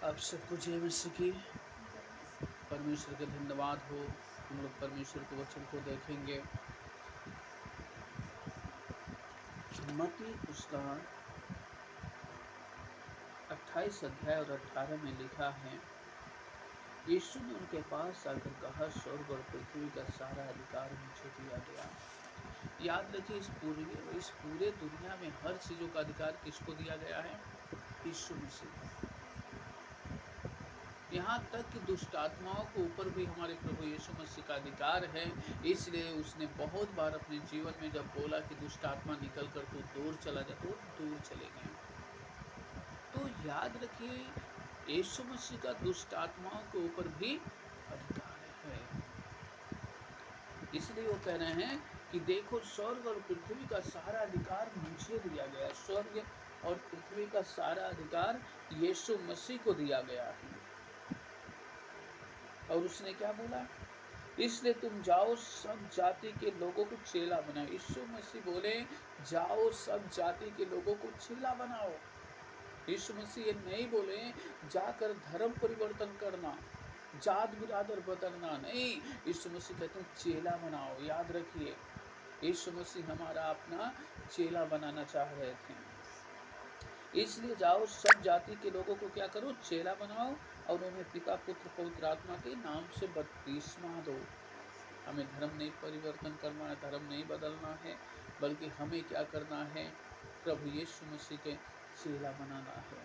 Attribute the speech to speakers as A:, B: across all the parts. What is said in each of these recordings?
A: आप सबको जय मसीह की। परमेश्वर का धन्यवाद हो। हम लोग परमेश्वर के वचन को देखेंगे। मत्ती उसका 28 अध्याय और 18 में लिखा है, यीशु ने उनके पास आकर कहा, स्वर्ग और पृथ्वी का सारा अधिकार मुझे दिया गया। याद रखिए, इस पूरे दुनिया में हर चीजों का अधिकार किसको दिया गया है? यीशु मसीह। यहाँ तक कि दुष्ट आत्माओं के ऊपर भी हमारे प्रभु यीशु मसीह का अधिकार है। इसलिए उसने बहुत बार अपने जीवन में जब बोला कि दुष्ट आत्मा निकल कर तू दूर चला जा, तो दूर चले गए। तो याद रखिए, यीशु मसीह का दुष्ट आत्माओं के ऊपर भी अधिकार है। इसलिए वो कह रहे हैं कि देखो, स्वर्ग और पृथ्वी का सारा अधिकार मुझे दिया गया। स्वर्ग और पृथ्वी का सारा अधिकार यीशु मसीह को दिया गया है। और उसने क्या बोला? इसलिए तुम जाओ, सब जाति के लोगों को चेला बनाओ। यीशु मसीह बोले, जाओ सब जाति के लोगों को चेला बनाओ। यीशु मसीह ये नहीं बोले जाकर धर्म परिवर्तन करना, जात बिरादर बदलना, नहीं। यीशु मसीह कहते हैं चेला बनाओ। याद रखिए, यीशु मसीह हमारा अपना चेला बनाना चाह रहे थे। इसलिए जाओ, सब जाति के लोगों को क्या करो? चेला बनाओ, और उन्हें पिता पुत्र पवित्र आत्मा के नाम से बपतिस्मा दो। हमें धर्म नहीं परिवर्तन करना है, धर्म नहीं बदलना है, बल्कि हमें क्या करना है? प्रभु यीशु मसीह के चेला बनाना है।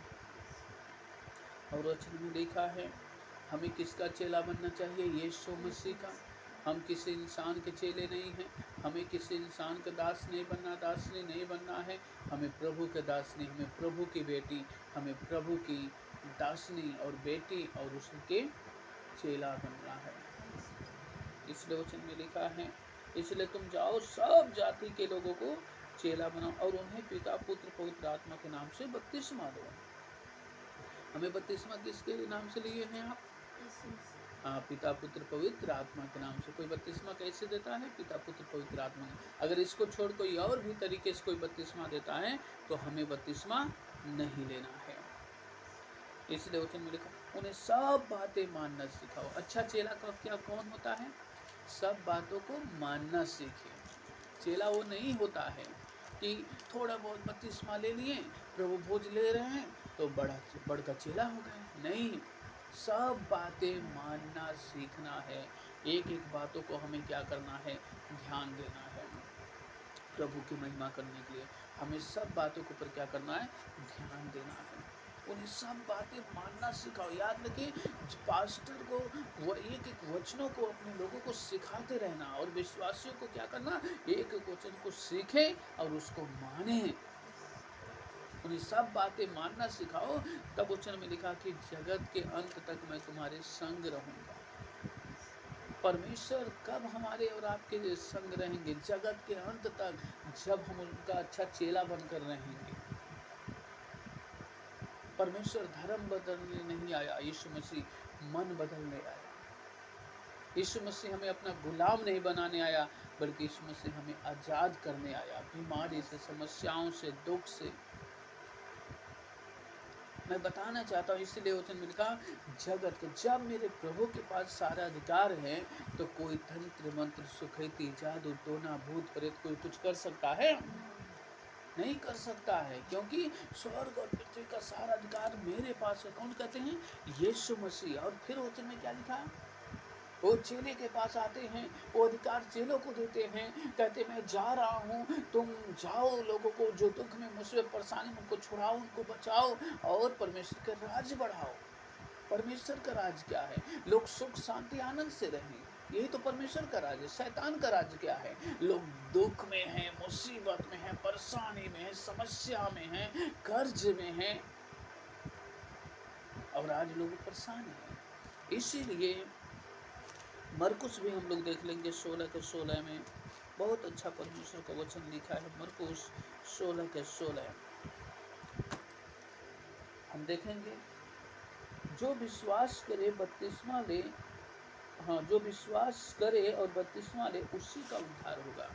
A: और वचन में लिखा है, हमें किसका चेला बनना चाहिए? यीशु मसीह का। हम किसी इंसान के चेले नहीं हैं। हमें किसी इंसान का दास नहीं बनना, दासनी नहीं बनना है। हमें प्रभु के दासनी, हमें प्रभु की बेटी, हमें प्रभु की दासनी और बेटी और उसके चेला बनना है। इसलिए वचन में लिखा है, इसलिए तुम जाओ, सब जाति के लोगों को चेला बनाओ और उन्हें पिता पुत्र पवित्र आत्मा के नाम से बपतिस्मा दो। हमें बपतिस्मा किसके नाम से लिए हैं आप? हाँ, पिता पुत्र पवित्र आत्मा के नाम से। कोई बपतिस्मा कैसे देता है? पिता पुत्र पवित्र आत्मा। अगर इसको छोड़ कोई और भी तरीके से कोई बपतिस्मा देता है तो हमें बपतिस्मा नहीं लेना है। इसलिए वचन में लिखा, उन्हें सब बातें मानना सिखाओ। अच्छा चेला का क्या कौन होता है? सब बातों को मानना सीखे। चेला वो नहीं होता है कि थोड़ा बहुत बपतिस्मा ले लिए, प्रभु भोज ले रहे हैं तो बड़का चेला हो गए। नहीं, सब बातें मानना सीखना है। एक एक बातों को हमें क्या करना है? ध्यान देना है। प्रभु की महिमा करने के लिए हमें सब बातों के ऊपर क्या करना है? ध्यान देना है। उन्हें सब बातें मानना सिखाओ। याद रखिए, पास्टर को वो एक एक वचनों को अपने लोगों को सिखाते रहना, और विश्वासियों को क्या करना? एक एक वचन को सीखे और उसको माने। उन्हें सब बातें मानना सिखाओ। तब वचन में लिखा कि जगत के अंत तक मैं तुम्हारे संग रहूंगा। परमेश्वर कब हमारे और आपके संग रहेंगे? जगत के अंत तक, जब हम उनका अच्छा चेला बनकर रहेंगे। परमेश्वर धर्म बदलने नहीं आया, यीशु मसीह मन बदलने आया। यीशु मसीह हमें अपना गुलाम नहीं बनाने आया, बल्कि यीशु मसीह हमें आजाद करने आया, बीमारी से, समस्याओं से, दुख से। मैं बताना चाहता हूँ, इसलिए वचन में लिखा, जगत के, जब मेरे प्रभु के पास सारा अधिकार है तो कोई तंत्र मंत्र सुखैती जादू टोना भूत प्रेत कोई कुछ कर सकता है? नहीं कर सकता है, क्योंकि स्वर्ग और पृथ्वी का सारा अधिकार मेरे पास है। कौन कहते हैं? यीशु मसीह। और फिर वचन में क्या लिखा? वो चेले के पास आते हैं, वो अधिकार चेलों को देते हैं, कहते मैं जा रहा हूँ, तुम जाओ, लोगों को जो दुख में, मुसीबत, परेशानी में, उनको छुड़ाओ, उनको बचाओ और परमेश्वर का राज बढ़ाओ। परमेश्वर का राज क्या है? लोग सुख शांति आनंद से रहें, यही तो परमेश्वर का राज है। शैतान का राज क्या है? लोग दुख में हैं, मुसीबत में हैं, परेशानी में हैं, समस्या में हैं, कर्ज में हैं, और आज लोग परेशान हैं। इसीलिए मरकुस भी हम लोग देख लेंगे 16 के 16 में, बहुत अच्छा परमेश्वर का वचन लिखा है। मरकुस 16 के 16 हम देखेंगे, जो विश्वास करे बपतिस्मा ले, हाँ, जो विश्वास करे और बपतिस्मा ले, उसी का उद्धार होगा।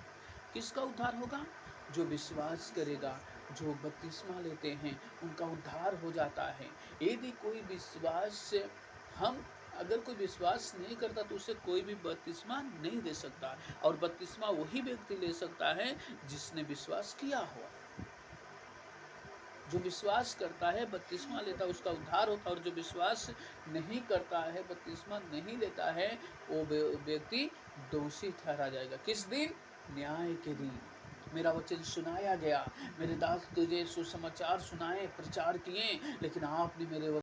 A: किसका उद्धार होगा? जो विश्वास करेगा जो बपतिस्मा लेते हैं उनका उद्धार हो जाता है। यदि कोई विश्वास हम अगर कोई विश्वास नहीं करता तो उसे कोई भी बपतिस्मा नहीं दे सकता, और बपतिस्मा वही व्यक्ति ले सकता है जिसने विश्वास किया हो। जो विश्वास करता है बपतिस्मा लेता है उसका उद्धार होता है, और जो विश्वास नहीं करता है बपतिस्मा नहीं लेता है वो व्यक्ति दोषी ठहरा जाएगा। किस दिन? न्याय के दिन। मेरा वचन सुनाया गया, मेरे दास तुझे सुसमाचार सुनाए, प्रचार किए, लेकिन आपने मेरे